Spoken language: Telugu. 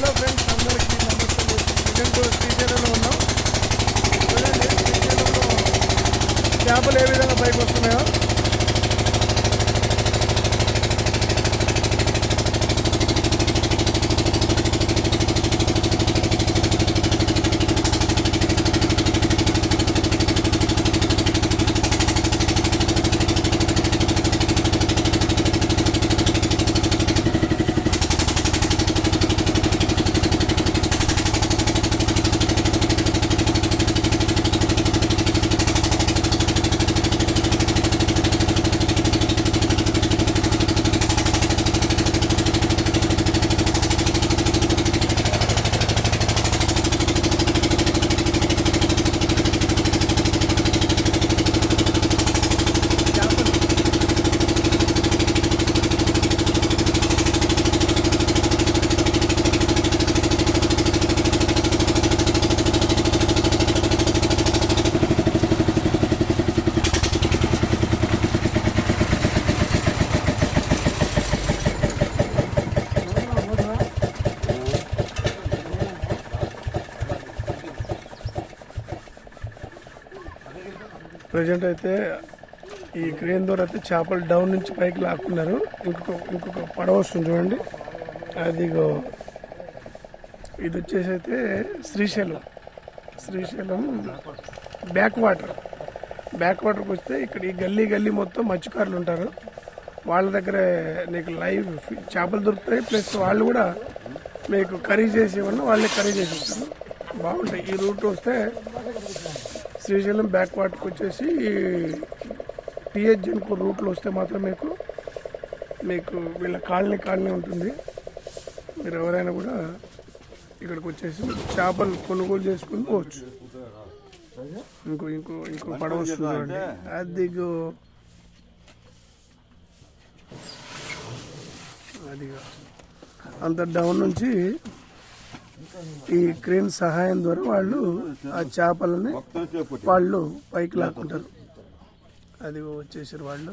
హలో ఫ్రెండ్స్, అందరికీ నమస్తే. ప్రజెంట్ శ్రీశైలంలో ఉన్నాం. చూడండి శ్రీశైలంలో చేపలు ఏ విధంగా పైకి వస్తున్నాయో. ప్రజెంట్ అయితే ఈ క్రేన్ ద్వారా అయితే చేపలు డౌన్ నుంచి పైకి లాక్కున్నారు. ఇంకొక పడవ వస్తుంది చూడండి. అదిగో ఇది వచ్చేసి అయితే శ్రీశైలం బ్యాక్ వాటర్కి వస్తే ఇక్కడ ఈ గల్లీ మొత్తం మత్స్యకారులు ఉంటారు. వాళ్ళ దగ్గర నీకు లైవ్ చేపలు దొరుకుతాయి. ప్లస్ వాళ్ళు కూడా మీకు కర్రీ చేసి ఇవ్వన్నా వాళ్ళే కర్రీ చేసి ఇస్తారు. బాగుంటాయి. ఈ రూట్ వస్తే శ్రీశైలం బ్యాక్ వాటర్కి వచ్చేసి టీహెచ్ జన్కు రూట్లో వస్తే మాత్రం మీకు వీళ్ళ కాలనీ ఉంటుంది. మీరు ఎవరైనా కూడా ఇక్కడికి వచ్చేసి చేపలు కొనుగోలు చేసుకుని పోవచ్చు. ఇంకో పడవ వస్తుంది. అదిగో అంత డౌన్ నుంచి ఈ క్రేన్ సహాయం ద్వారా వాళ్ళు ఆ చేపలని వాళ్ళు పైకి లాక్కుంటారు. అది వచ్చేసారు వాళ్ళు.